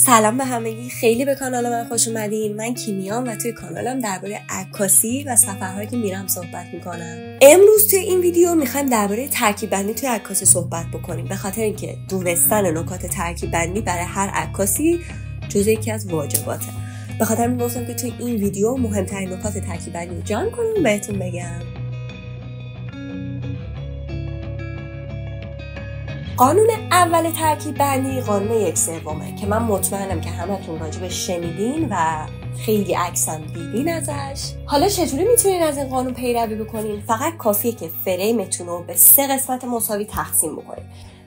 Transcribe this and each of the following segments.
سلام به همگی، خیلی به کانال من خوش اومدین. من کیمیام و توی کانالم درباره عکاسی و سفرهایی که میرم صحبت میکنم. امروز توی این ویدیو میخوایم درباره ترکیب بندی توی عکاسی صحبت بکنیم، به خاطر اینکه دونستن نکات ترکیب بندی برای هر عکاسی جزء یکی از واجباته. به خاطر همین گفتم که توی این ویدیو مهمترین نکات ترکیب بندی رو جمع کنم بهتون بگم. قانون اول ترکیب بندی قانون 1/3 که من مطمئنم که همتون راجبش شنیدین و خیلی عکسم دیدین ازش. حالا چطوری میتونین از این قانون پیروی بکنین؟ فقط کافیه که فریمتون رو به 3 قسمت مساوی تقسیم بکنین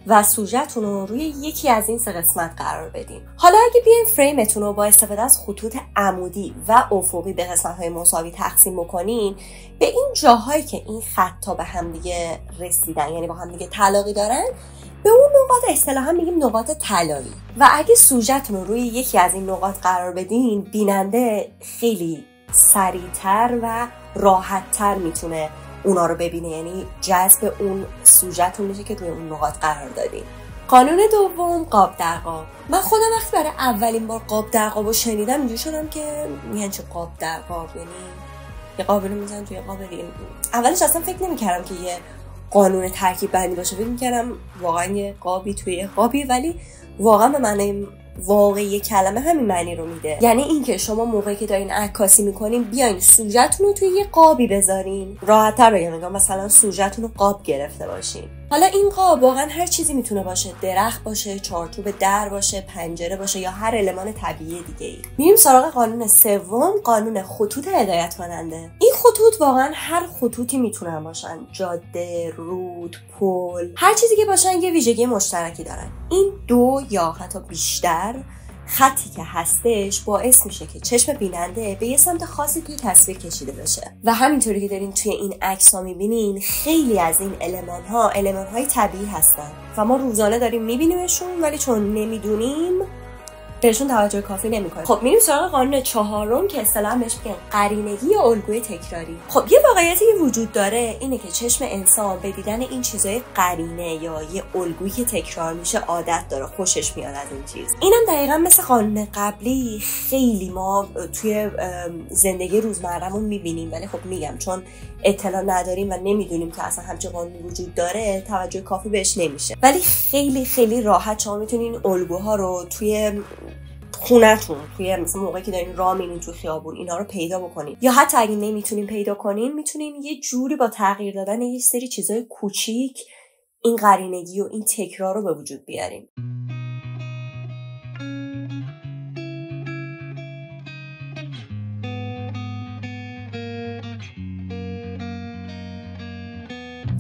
و سوژه‌تون رو روی یکی از این 3 قسمت قرار بدین. حالا اگه بیاین فریمتون رو با استفاده از خطوط عمودی و افقی به قسمت‌های مساوی تقسیم بکنین، به این جاهایی که این خطا به هم دیگه رسیدن، یعنی با هم دیگه تلاقی دارن، به اون نقاط اصطلاحاً میگیم نقاط طلایی. و اگه سوژه‌تون رو روی یکی از این نقاط قرار بدین، بیننده خیلی سریعتر و راحت‌تر میتونه اونا رو ببینه، یعنی جذب اون سوژه‌تون میشه که روی اون نقاط قرار دادین. قانون دوم، قاب در قاب. من خودم وقتی برای اولین بار قاب در قاب رو شنیدم اینجوری شدم که میگن چه قاب در قاب، یعنی یه قابی رو میزنن توی قاب دیگه. اولش اصلا فکر نمی‌کردم که یه قانون ترکیب بندی باشه، فکر می‌کردم واقعا یه قابی توی قابی، ولی واقعا به معنی واقعی کلمه همین معنی رو میده. یعنی اینکه شما موقعی که دارین عکاسی میکنین بیاین سوژه‌تون رو توی یه قابی بذارین. راحت‌تر بگم مثلا سوژه‌تون رو قاب گرفته باشین. حالا این قاب واقعا هر چیزی میتونه باشه، درخت باشه، چارچوب در باشه، پنجره باشه یا هر المان طبیعی دیگه‌ای. میریم سراغ قانون سوم، قانون خطوط هدایت کننده. این خطوط واقعا هر خطوطی میتونن باشن، جاده، رود، پل، هر چیزی که باشن یه ویژگی مشترکی دارن. این 2 یا حتی بیشتر خطی که هستش باعث میشه که چشم بیننده به یه سمت خاصی توی تصویر کشیده بشه و همینطوری که دارین توی این عکس‌ها میبینین، خیلی از این المان‌های طبیعی هستن و ما روزانه داریم میبینیمشون، ولی چون نمیدونیم بهشون توجه کافی نمیکنیم. خب میریم سراغ قانون چهارم که اصطلاحاً بهش میگن قرینگی یا الگوی تکراری. خب یه واقعیتی که وجود داره اینه که چشم انسان به دیدن این چیزای قرینه یا یه الگویی که تکرار میشه عادت داره، خوشش میاد از این چیز. اینم دقیقاً مثل قانون قبلی خیلی ما توی زندگی روزمرهمون میبینیم، ولی خب میگم چون اطلاع نداریم و نمیدونیم که اصلا همچین قانونی وجود داره، توجه کافی بهش نمیشه. ولی خیلی خیلی راحت شما میتونین الگوها رو توی خونه‌تون، توی مثلا موقعی که دارین راه میرین تو خیابون، اینا رو پیدا بکنین. یا حتی اگه نمیتونین پیدا کنین، میتونین یه جوری با تغییر دادن یه سری چیزای کوچیک این قرینگی و این تکرار رو به وجود بیارین.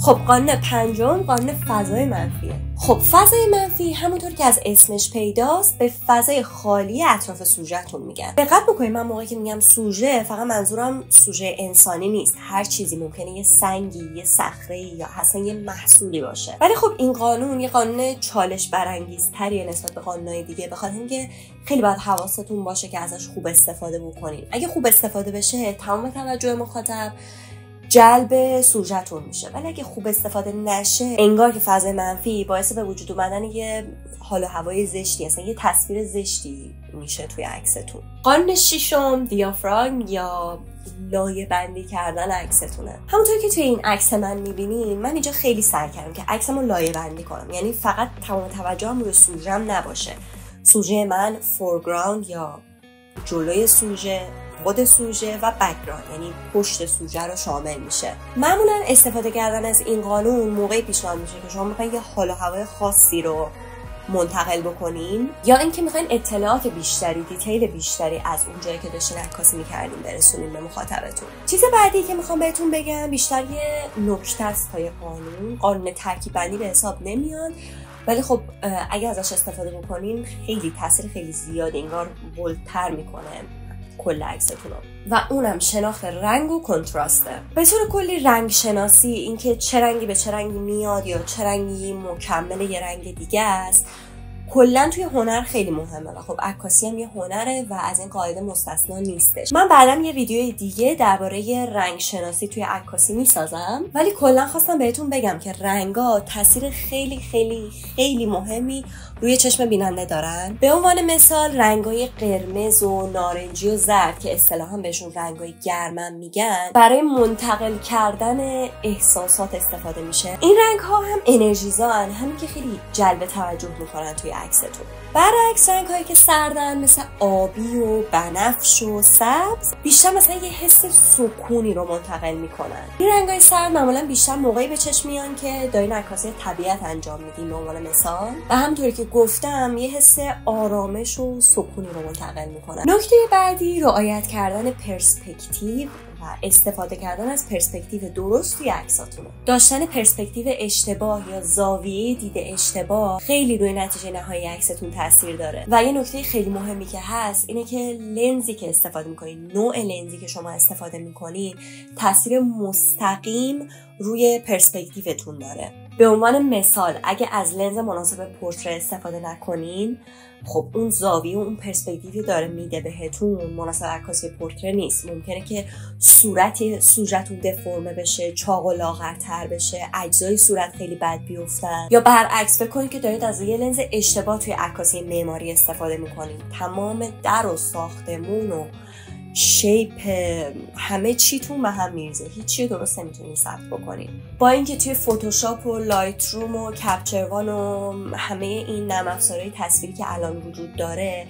خب قانون پنجم، قانون فضای منفیه. خب فضای منفی همونطور که از اسمش پیداست به فضای خالی اطراف سوژه‌تون میگن. دقت بکنید، من موقعی که میگم سوژه فقط منظورم سوژه انسانی نیست، هر چیزی ممکنه یه سنگی، یه صخره‌ای یا اصلا یه محصولی باشه. ولی خب این قانون یه قانون چالش برانگیزتریه نسبت به قانون‌های دیگه، به خاطر اینکه خیلی باید حواستون باشه که ازش خوب استفاده بکنید. اگه خوب استفاده بشه تمام توجه مخاطب جلب سوژه‌تون میشه، ولی اگه خوب استفاده نشه انگار که فضای منفی باعث به وجود اومدن یه حال و هوای زشتی، اصلا یه تصویر زشتی میشه توی عکستون. قانون ششم، دیافراگم یا لایه بندی کردن عکستونه. همونطور که توی این عکس من میبینین، من اینجا خیلی سعی کردم که عکسمو لایه بندی کنم، یعنی فقط تمام توجهم روی سوژه‌م نباشه. سوژه من فورگراند یا جلوی سوژه، خود سوژه و بک‌گراند یعنی پشت سوژه رو شامل میشه. معمولا استفاده کردن از این قانون موقعی پیشنهاد میشه که شما میخواین یه حال و هوای خاصی رو منتقل بکنین یا اینکه میخواین اطلاعات بیشتری، دیتیل بیشتری از اون جایی که داشتین عکاسی میکردین برسونین به مخاطبتون. چیز بعدی که میخوام بهتون بگم بیشتر یه نکته است تا قانون ترکیب بندی به حساب نمیاد، ولی خب اگه ازش استفاده بکنین خیلی تاثیر خیلی زیادی انگار بولدتر میکنه کل عکستون رو، و اونم شناخت رنگ و کنتراسته. به طور کلی رنگ شناسی، اینکه چه رنگی به چه رنگی میاد یا چه رنگی مکمل یه رنگ دیگه است، کلا توی هنر خیلی مهمه و خب عکاسی هم یه هنره و از این قاعده مستثنا نیستش. من بعداً یه ویدیوی دیگه درباره رنگ شناسی توی عکاسی میسازم، ولی کلا خواستم بهتون بگم که رنگا تاثیر خیلی خیلی خیلی مهمی روی چشم بیننده دارن. به عنوان مثال رنگای قرمز و نارنجی و زرد که اصطلاحاً بهشون رنگای گرمن میگن، برای منتقل کردن احساسات استفاده میشه. این رنگ ها هم انرژیزان، همین که خیلی جلب توجه میکنن توی عکستون. برعکس رنگ هایی که سردن مثل آبی و بنفش و سبز بیشتر مثلا یه حس سکونی رو منتقل میکنن. این رنگ های سرد معمولا بیشتر موقعی به چشم میان که دارین عکاسی طبیعت انجام میدین به عنوان مثال، و همونطوری که گفتم یه حس آرامش و سکونی رو منتقل میکنن. نکته بعدی رعایت کردن پرسپکتیو و استفاده کردن از پرسپکتیو درست توی عکساتونه. داشتن پرسپکتیو اشتباه یا زاویه دید اشتباه خیلی روی نتیجه نهایی عکستون تاثیر داره. و یه نکته خیلی مهمی که هست اینه که لنزی که استفاده میکنین، نوع لنزی که شما استفاده میکنین تاثیر مستقیم روی پرسپکتیوتون داره. به عنوان مثال اگه از لنز مناسب پورتره استفاده نکنین، خب اون زاویه و اون پرسپکتیوی داره میده بهتون مناسب عکاسی پورتره نیست. ممکنه که صورتتون دفرمه بشه، چاق و لاغرتر بشه، اجزای صورت خیلی بد بیفتن، یا برعکس فکر کنید که دارید از یه لنز اشتباه توی عکاسی معماری استفاده میکنید. تمام در و ساختمون و شیپ همه چیتون به هم میریزه، هیچی درست نمیتونید ثبت بکنید. با اینکه توی فتوشاپ و لایت روم و کپچر وان و همه این نرم افزارهای تصویری که الان وجود داره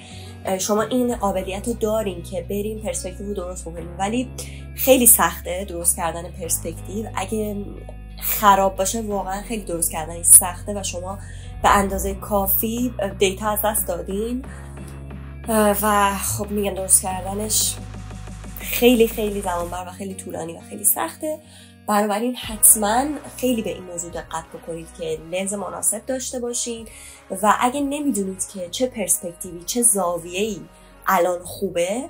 شما این قابلیت رو دارین که برین پرسپکتیو رو درست بکنین، ولی خیلی سخته درست کردن پرسپکتیو. اگه خراب باشه واقعا خیلی درست کردنش سخته و شما به اندازه کافی دیتا از دست دادین و خب میگن درست کردنش خیلی خیلی زمانبر و خیلی طولانی و خیلی سخته. بنابراین حتما خیلی به این موضوع دقت بکنید که لنز مناسب داشته باشین و اگه نمیدونید که چه پرسپکتیوی چه زاویه‌ای الان خوبه،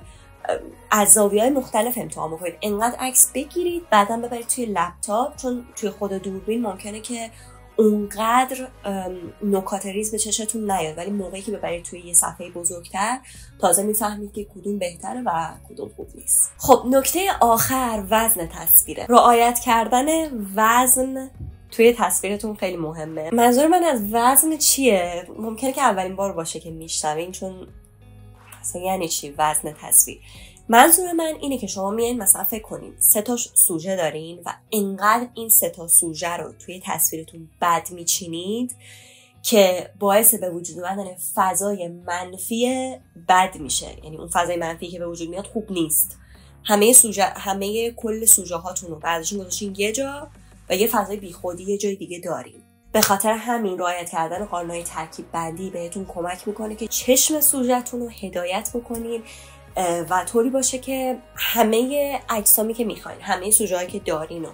از زاویه‌های مختلف امتحان بکنید. انقدر عکس بگیرید بعداً ببرید توی لپتاپ، چون توی خود دوربین ممکنه که اونقدر نکات ریز به چشتون نیاد، ولی موقعی که ببرید توی یه صفحه بزرگتر تازه میفهمید که کدوم بهتره و کدوم خوب نیست. خب نکته آخر وزن تصویره. رعایت کردن وزن توی تصویرتون خیلی مهمه. منظور من از وزن چیه؟ ممکنه که اولین بار باشه که میشنوین، چون اصلا یعنی چی وزن تصویر؟ منظور من اینه که شما میایین مثلا فکر کنین 3 تا سوژه دارین و انقدر این 3 تا سوژه رو توی تصویرتون بد میچینید که باعث به وجود اومدن فضای منفی بد میشه. یعنی اون فضای منفی که به وجود میاد خوب نیست. همه کل سوژه هاتون رو بعدشون گذاشتین یه جا و یه فضای بیخودی یه جای دیگه دارین. به خاطر همین رعایت کردن قانونهای ترکیب بندی بهتون کمک میکنه که چشم سوژه‌تون رو هدایت بکنین و طوری باشه که همه اجسامی که میخواین، همه سوژه‌هایی که دارین رو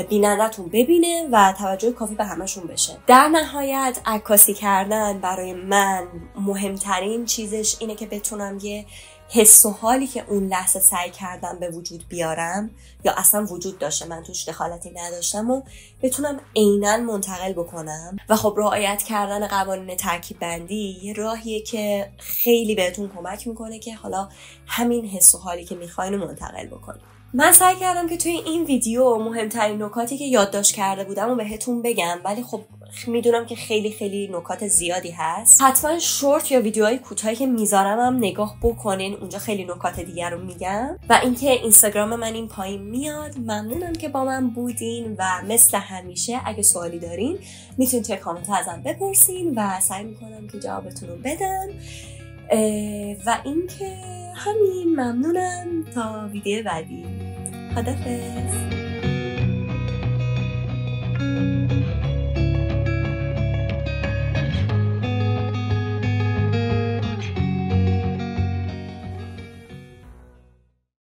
بینندتون ببینه و توجه کافی به همشون بشه. در نهایت عکاسی کردن برای من مهمترین چیزش اینه که بتونم یه حس و حالی که اون لحظه سعی کردم به وجود بیارم یا اصلا وجود داشته من توش دخالتی نداشتم و بتونم عیناً منتقل بکنم. و خب رعایت کردن قوانین ترکیب بندی یه راهیه که خیلی بهتون کمک میکنه که حالا همین حس و حالی که میخواین رو منتقل بکنید. من سعی کردم که توی این ویدیو مهمترین نکاتی که یادداشت کرده بودم رو بهتون بگم، ولی خب میدونم که خیلی خیلی نکات زیادی هست. حتما شورت یا ویدیوهای کوتاهی که میذارم هم نگاه بکنین، اونجا خیلی نکات دیگر رو میگم. و اینکه اینستاگرام من این پایین میاد. ممنونم که با من بودین و مثل همیشه اگه سوالی دارین میتونین توی کامنت ها ازم بپرسین و سعی میکنم که جوابتون رو بدم. و اینکه همین، ممنونم تا ویدیو بعدی. خدافظ.